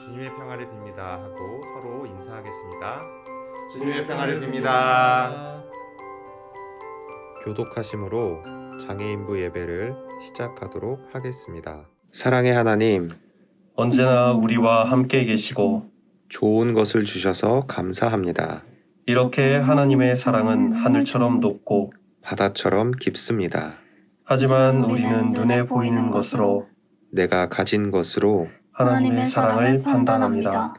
주님의 평화를 빕니다 하고 서로 인사하겠습니다. 주님의 평화를 빕니다. 교독하심으로 장애인부 예배를 시작하도록 하겠습니다. 사랑의 하나님, 언제나 우리와 함께 계시고 좋은 것을 주셔서 감사합니다. 이렇게 하나님의 사랑은 하늘처럼 높고 바다처럼 깊습니다. 하지만 우리는 눈에 보이는 것으로 내가 가진 것으로 하나님의 사랑을 판단합니다.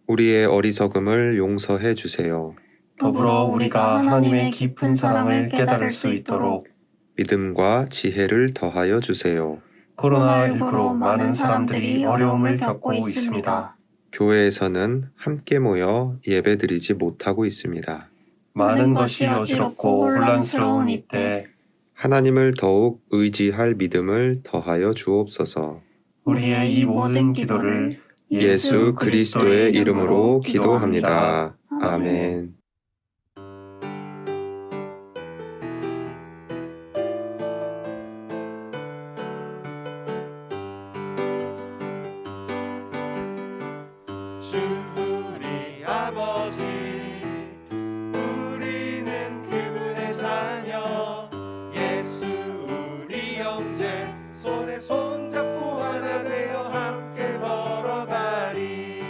우리의 어리석음을 용서해 주세요. 더불어 우리가 하나님의 깊은 사랑을 깨달을 수 있도록 믿음과 지혜를 더하여 주세요. 코로나19로 많은 사람들이 어려움을 겪고 있습니다. 교회에서는 함께 모여 예배드리지 못하고 있습니다. 많은 것이 어지럽고 혼란스러운 이때 하나님을 더욱 의지할 믿음을 더하여 주옵소서. 우리의 이 모든 기도를 예수 그리스도의 이름으로 기도합니다. 아멘. 주 우리 아버지, 우리는 그분의 자녀. 예수 우리 형제, 손에 손잡고 하나 되어 함께 걸어가리.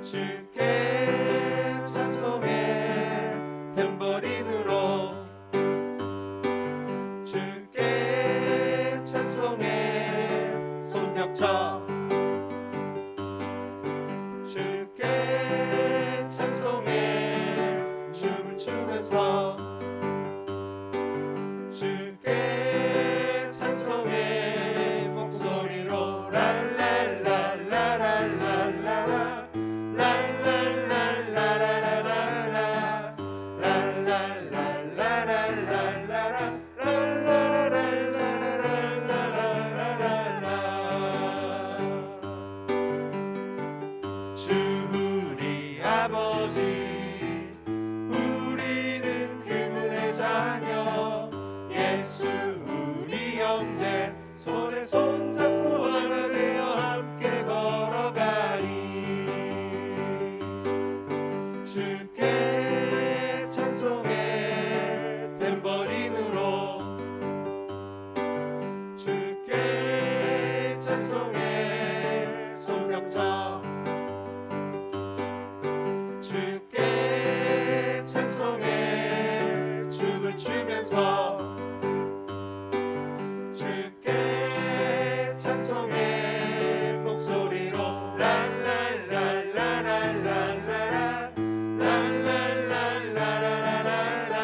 주께 찬송해 탬버린으로, 주께 찬송해 손뼉쳐. 주께 찬송해 춤을 추면서, 주께 찬송해 목소리로 랄랄랄랄랄랄라 랄랄랄랄랄랄라 랄랄랄랄랄랄라 랄랄랄랄랄랄라. 주 우리 아버지, 우리는 그분의 자녀. 예수 우리 형제, 손에 손잡고 하나 되어 함께 걸어가리. 주께 찬송해 탬버린으로, 주께 찬송해 손뼉쳐. 주께 찬송해 춤을 추면서, 주께 찬송해 목소리로 랄랄랄랄랄랄라 랄랄랄랄랄랄라 랄랄랄랄랄랄라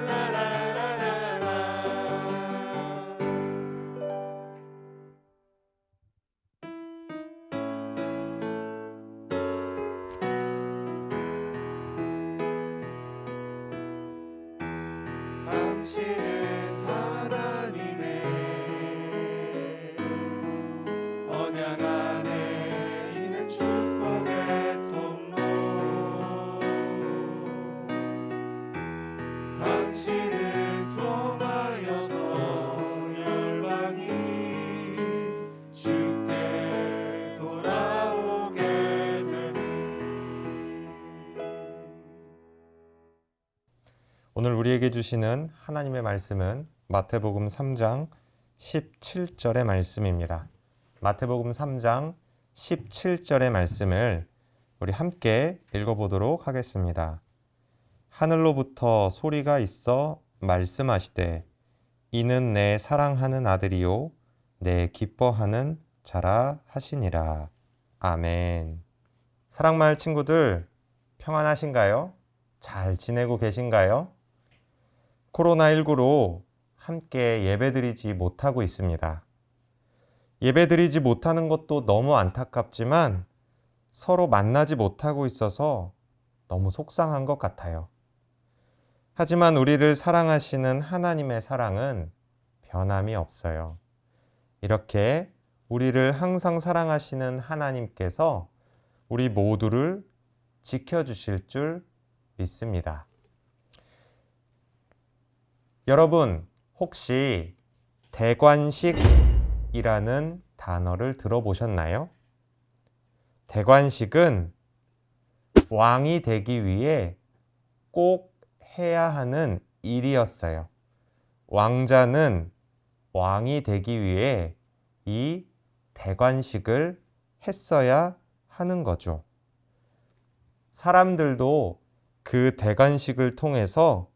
랄랄랄랄랄랄라. 당신은 하나님의 언약 안에 있는 축복의 통로. 당신을 통하여서 열방이 주께 돌아오게 되리. 오늘 우리에게 주시는 하나님의 말씀은 마태복음 3장 17절의 말씀입니다. 마태복음 3장 17절의 말씀을 우리 함께 읽어보도록 하겠습니다. 하늘로부터 소리가 있어 말씀하시되 이는 내 사랑하는 아들이요 내 기뻐하는 자라 하시니라. 아멘. 사랑마을 친구들, 평안하신가요? 잘 지내고 계신가요? 코로나19로 함께 예배드리지 못하고 있습니다. 예배드리지 못하는 것도 너무 안타깝지만 서로 만나지 못하고 있어서 너무 속상한 것 같아요. 하지만 우리를 사랑하시는 하나님의 사랑은 변함이 없어요. 이렇게 우리를 항상 사랑하시는 하나님께서 우리 모두를 지켜주실 줄 믿습니다. 여러분, 혹시 대관식이라는 단어를 들어보셨나요? 대관식은 왕이 되기 위해 꼭 해야 하는 일이었어요. 왕자는 왕이 되기 위해 이 대관식을 했어야 하는 거죠. 사람들도 그 대관식을 통해서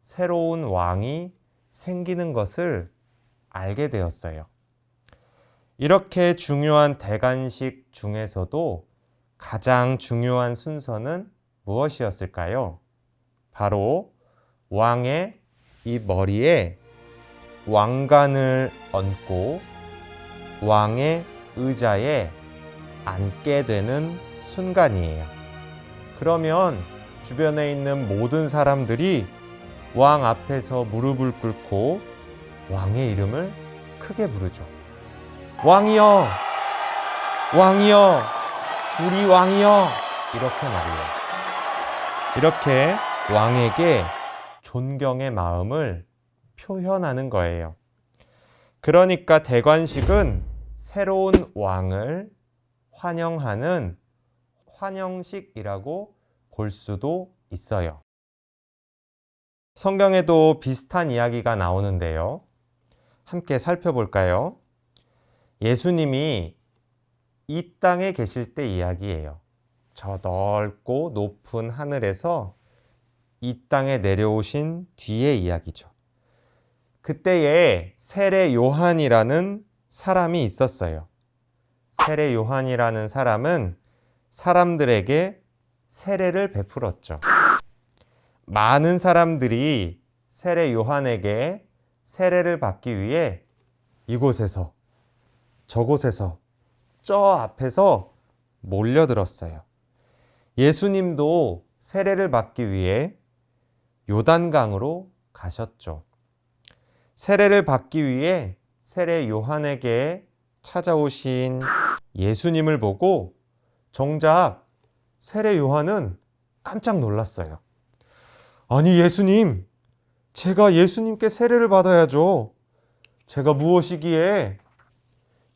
새로운 왕이 생기는 것을 알게 되었어요. 이렇게 중요한 대관식 중에서도 가장 중요한 순서는 무엇이었을까요? 바로 왕의 이 머리에 왕관을 얹고 왕의 의자에 앉게 되는 순간이에요. 그러면 주변에 있는 모든 사람들이 왕 앞에서 무릎을 꿇고 왕의 이름을 크게 부르죠. 왕이여! 왕이여! 우리 왕이여! 이렇게 말이에요. 이렇게 왕에게 존경의 마음을 표현하는 거예요. 그러니까 대관식은 새로운 왕을 환영하는 환영식이라고 볼 수도 있어요. 성경에도 비슷한 이야기가 나오는데요. 함께 살펴볼까요? 예수님이 이 땅에 계실 때 이야기예요. 저 넓고 높은 하늘에서 이 땅에 내려오신 뒤의 이야기죠. 그때에 세례 요한이라는 사람이 있었어요. 세례 요한이라는 사람은 사람들에게 세례를 베풀었죠. 많은 사람들이 세례 요한에게 세례를 받기 위해 이곳에서 저곳에서 저 앞에서 몰려들었어요. 예수님도 세례를 받기 위해 요단강으로 가셨죠. 세례를 받기 위해 세례 요한에게 찾아오신 예수님을 보고 정작 세례 요한은 깜짝 놀랐어요. 아니 예수님, 제가 예수님께 세례를 받아야죠. 제가 무엇이기에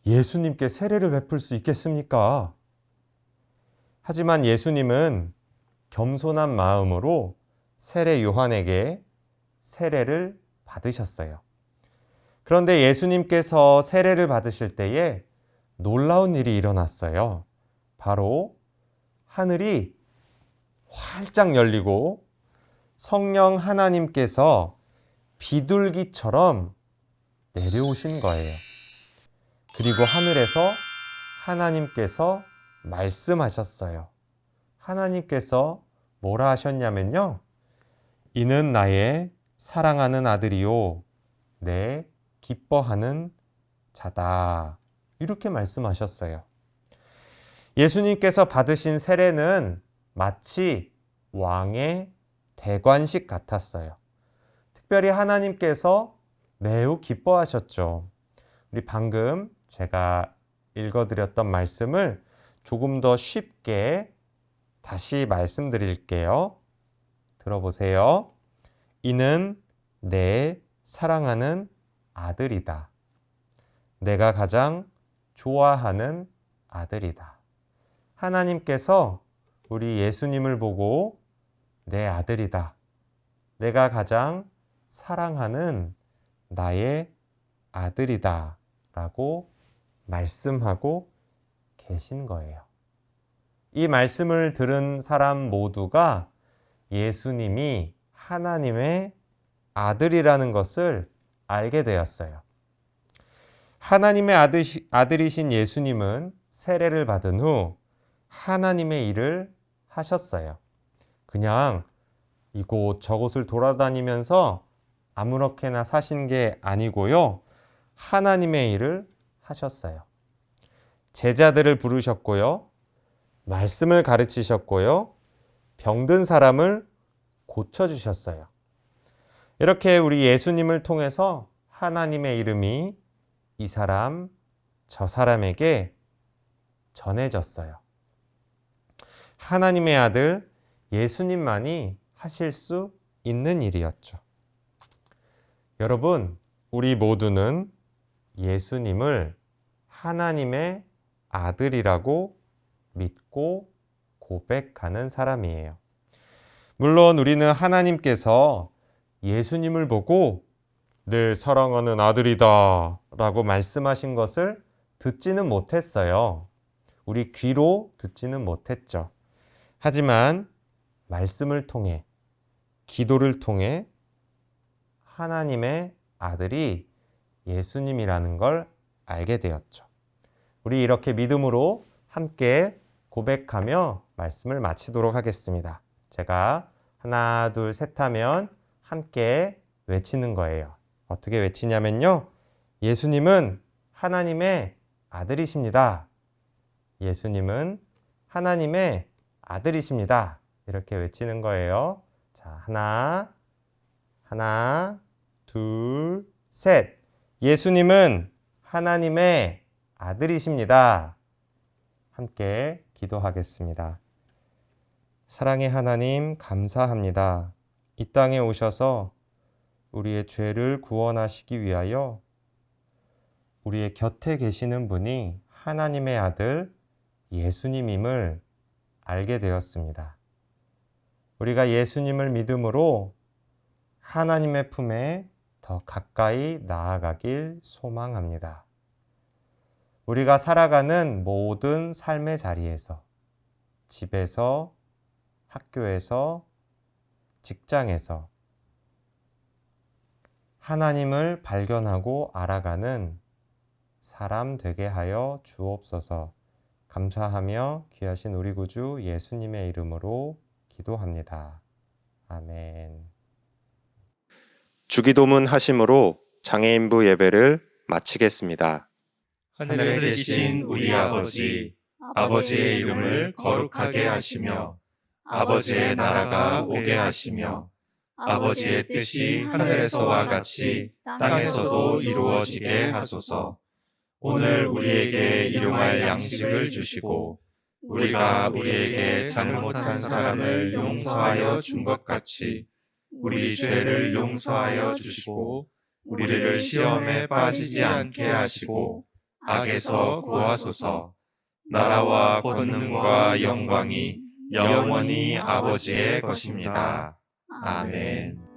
예수님께 세례를 베풀 수 있겠습니까? 하지만 예수님은 겸손한 마음으로 세례 요한에게 세례를 받으셨어요. 그런데 예수님께서 세례를 받으실 때에 놀라운 일이 일어났어요. 바로 하늘이 활짝 열리고 성령 하나님께서 비둘기처럼 내려오신 거예요. 그리고 하늘에서 하나님께서 말씀하셨어요. 하나님께서 뭐라 하셨냐면요. 이는 나의 사랑하는 아들이요. 내 기뻐하는 자다. 이렇게 말씀하셨어요. 예수님께서 받으신 세례는 마치 왕의 대관식 같았어요. 특별히 하나님께서 매우 기뻐하셨죠. 우리 방금 제가 읽어드렸던 말씀을 조금 더 쉽게 다시 말씀드릴게요. 들어보세요. 이는 내 사랑하는 아들이다. 내가 가장 좋아하는 아들이다. 하나님께서 우리 예수님을 보고 내 아들이다. 내가 가장 사랑하는 나의 아들이다. 라고 말씀하고 계신 거예요. 이 말씀을 들은 사람 모두가 예수님이 하나님의 아들이라는 것을 알게 되었어요. 하나님의 아들이신 예수님은 세례를 받은 후 하나님의 일을 하셨어요. 그냥 이곳 저곳을 돌아다니면서 아무렇게나 사신 게 아니고요. 하나님의 일을 하셨어요. 제자들을 부르셨고요. 말씀을 가르치셨고요. 병든 사람을 고쳐주셨어요. 이렇게 우리 예수님을 통해서 하나님의 이름이 이 사람, 저 사람에게 전해졌어요. 하나님의 아들 예수님만이 하실 수 있는 일이었죠. 여러분, 우리 모두는 예수님을 하나님의 아들이라고 믿고 고백하는 사람이에요. 물론 우리는 하나님께서 예수님을 보고 내 사랑하는 아들이다 라고 말씀하신 것을 듣지는 못했어요. 우리 귀로 듣지는 못했죠. 하지만 말씀을 통해, 기도를 통해 하나님의 아들이 예수님이라는 걸 알게 되었죠. 우리 이렇게 믿음으로 함께 고백하며 말씀을 마치도록 하겠습니다. 제가 하나, 둘, 셋 하면 함께 외치는 거예요. 어떻게 외치냐면요. 예수님은 하나님의 아들이십니다. 예수님은 하나님의 아들이십니다. 이렇게 외치는 거예요. 자, 하나, 둘, 셋. 예수님은 하나님의 아들이십니다. 함께 기도하겠습니다. 사랑의 하나님, 감사합니다. 이 땅에 오셔서 우리의 죄를 구원하시기 위하여 우리의 곁에 계시는 분이 하나님의 아들 예수님임을 알게 되었습니다. 우리가 예수님을 믿음으로 하나님의 품에 더 가까이 나아가길 소망합니다. 우리가 살아가는 모든 삶의 자리에서, 집에서, 학교에서, 직장에서 하나님을 발견하고 알아가는 사람 되게 하여 주옵소서. 감사하며 귀하신 우리 구주 예수님의 이름으로 기도합니다. 아멘. 주기도문 하심으로 장애인부 예배를 마치겠습니다. 하늘에 계신 우리 아버지, 아버지의 이름을 거룩하게 하시며 아버지의 나라가 오게 하시며 아버지의 뜻이 하늘에서와 같이 땅에서도 이루어지게 하소서. 오늘 우리에게 일용할 양식을 주시고 우리가 우리에게 잘못한 사람을 용서하여 준 것 같이 우리 죄를 용서하여 주시고 우리를 시험에 빠지지 않게 하시고 악에서 구하소서. 나라와 권능과 영광이 영원히 아버지의 것입니다. 아멘.